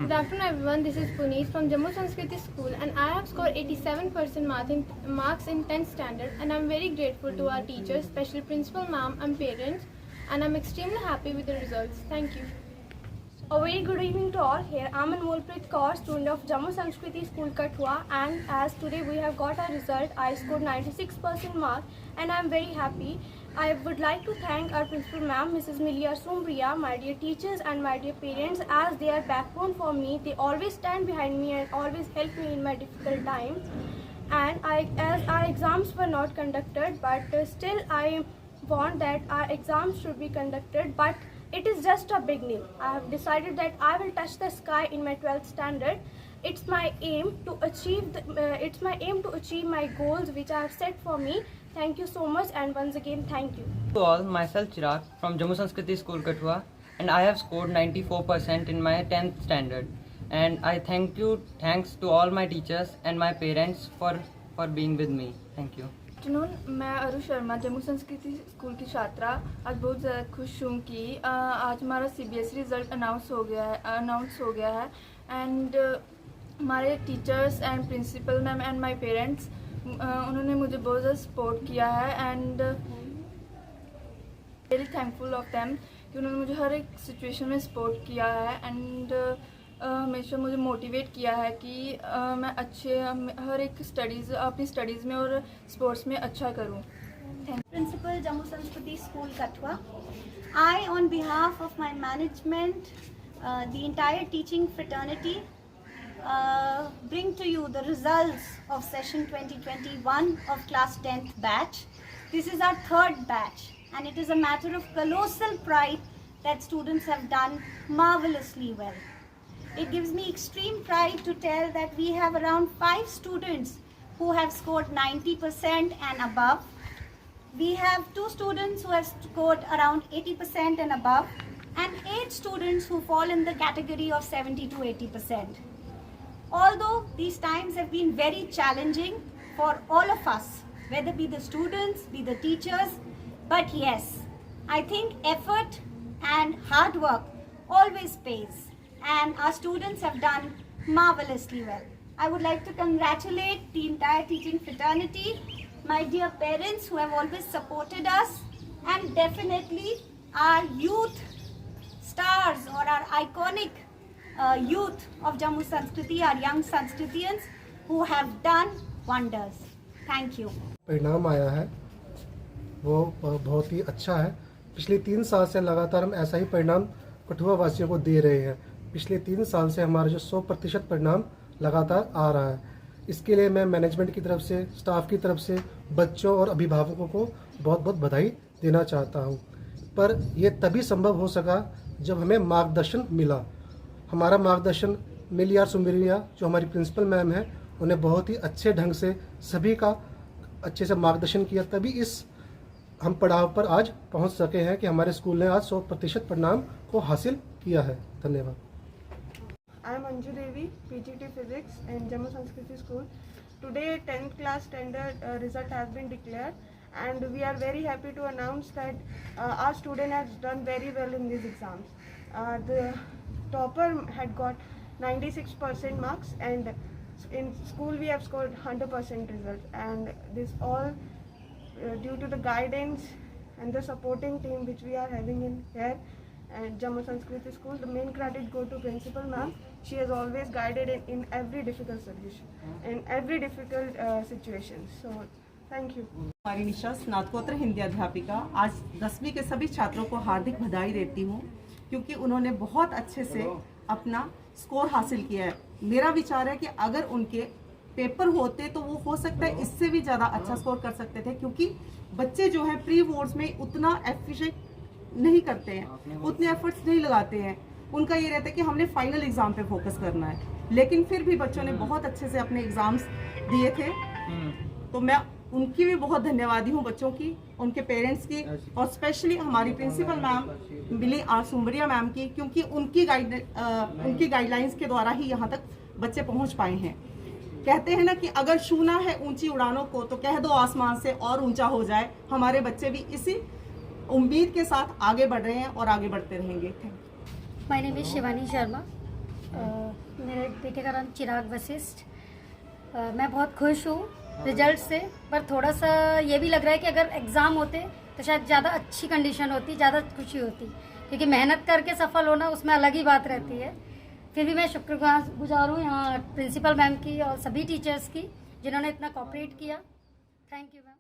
Good afternoon everyone, this is Puneet from Jammu Sanskriti School and I have scored 87% marks in 10th standard and I am very grateful to our teachers, especially principal ma'am and parents, and I am extremely happy with the results. Thank you. A very good evening to all. Here I am Anmolpreet Kaur, student of Jammu Sanskriti School Kathua, and as today we have got our result, I scored 96% mark and I am very happy. I would like to thank our principal ma'am, Mrs. Milia Sumbria, my dear teachers and my dear parents, as they are backbone for me. They always stand behind me and always help me in my difficult times. And as our exams were not conducted, but still I want that our exams should be conducted, but it is just a beginning. I have decided that I will touch the sky in my 12th standard. It's my aim to achieve my goals which I have set for me. Thank you so much, and once again thank you. To all, myself Chirag from Jammu Sanskriti School Kathua, and I have scored 94% in my 10th standard. And I thanks to all my teachers and my parents for being with me. Thank you. Afternoon, मैं अरु शर्मा जम्मू संस्कृति school की छात्रा आज बहुत ज़्यादा खुश हूँ कि आज हमारा CBSE रिज़ल्ट अनाउंस हो गया है एंड हमारे teachers and principal ma'am and my parents उन्होंने मुझे बहुत ज़्यादा सपोर्ट किया है and very thankful of them कि उन्होंने मुझे हर एक सिचुएशन में सपोर्ट किया है एंड हमेशा मुझे मोटिवेट किया है कि मैं हर एक अपनी स्टडीज़ में और स्पोर्ट्स में अच्छा करूं। Principal Jammu Sanskriti School Kathua. I, on behalf of my management, the entire teaching fraternity, bring to you the results of session 2021 of class 10th batch. This is our third batch and it is a matter of colossal pride that students have done marvelously well. It gives me extreme pride to tell that we have around 5 students who have scored 90% and above. We have 2 students who have scored around 80% and above, and 8 students who fall in the category of 70 to 80%. Although these times have been very challenging for all of us, whether be the students, be the teachers, but yes, I think effort and hard work always pays. And our students have done marvelously well. I would like to congratulate the entire teaching fraternity, my dear parents who have always supported us, and definitely our youth stars or our iconic youth of Jammu Sanskriti, our young Sanskritians who have done wonders. Thank you. परिणाम आया है वो बहुत ही अच्छा है। पिछले 3 साल से लगातार हम ऐसा ही परिणाम कठुआ वासियों को दे रहे हैं। पिछले 3 साल से हमारा जो 100% परिणाम लगातार आ रहा है। इसके लिए मैं मैनेजमेंट की तरफ से, स्टाफ की तरफ से बच्चों और अभिभावकों को बहुत बहुत बधाई देना चाहता हूं। पर यह तभी संभव हो सका जब हमें मार्गदर्शन मिला। हमारा मार्गदर्शन मिलिया सुम्बरिया जो हमारी प्रिंसिपल मैम है, उन्हें बहुत ही अच्छे ढंग से सभी का अच्छे से मार्गदर्शन किया, तभी इस हम पड़ाव पर आज पहुंच सके हैं कि हमारे स्कूल ने आज 100% परिणाम को हासिल किया है। धन्यवाद। I am Anju Devi, PGT Physics in Jammu Sanskriti School. Today 10th class standard result has been declared and we are very happy to announce that our student has done very well in these exams. The topper had got 96% marks and in school we have scored 100% results, and this all due to the guidance and the supporting team which we are having in here at Jammu Sanskriti School. The main credit go to principal ma'am. She has always guided in every difficult solution, in every difficult situation. So thank you. हमारी निशा स्नातकोत्तर हिंदी अध्यापिका आज 10वीं के सभी छात्रों को हार्दिक बधाई देती हूँ क्योंकि उन्होंने बहुत अच्छे से अपना स्कोर हासिल किया है। मेरा विचार है कि अगर उनके पेपर होते तो वो हो सकता है इससे भी ज़्यादा अच्छा स्कोर कर सकते थे, क्योंकि बच्चे जो हैं प्री बोर्ड्स में उतना एफिशिएंट नहीं करते हैं, उतने एफर्ट्स नहीं लगाते हैं। उनका ये रहता है कि हमने फाइनल एग्ज़ाम पे फोकस करना है, लेकिन फिर भी बच्चों ने बहुत अच्छे से अपने एग्ज़ाम्स दिए थे। तो मैं उनकी भी बहुत धन्यवादी हूँ, बच्चों की, उनके पेरेंट्स की, और स्पेशली हमारी प्रिंसिपल मैम मिली सुम्बरिया मैम की, क्योंकि उनकी गाइडलाइंस के द्वारा ही यहाँ तक बच्चे पहुँच पाए हैं। कहते हैं ना कि अगर छूना है ऊंची उड़ानों को तो कह दो आसमान से और ऊंचा हो जाए। हमारे बच्चे भी इसी उम्मीद के साथ आगे बढ़ रहे हैं और आगे बढ़ते रहेंगे। My name is Shivani Sharma. मेरे बेटे का नाम चिराग वशिष्ठ। मैं बहुत खुश हूँ रिजल्ट से, पर थोड़ा सा ये भी लग रहा है कि अगर एग्ज़ाम होते तो शायद ज़्यादा अच्छी कंडीशन होती, ज़्यादा खुशी होती, क्योंकि मेहनत करके सफल होना उसमें अलग ही बात रहती है। फिर भी मैं शुक्रगुजार हूँ यहाँ प्रिंसिपल मैम की और सभी टीचर्स की जिन्होंने इतना कोऑपरेट किया। Thank you ma'am.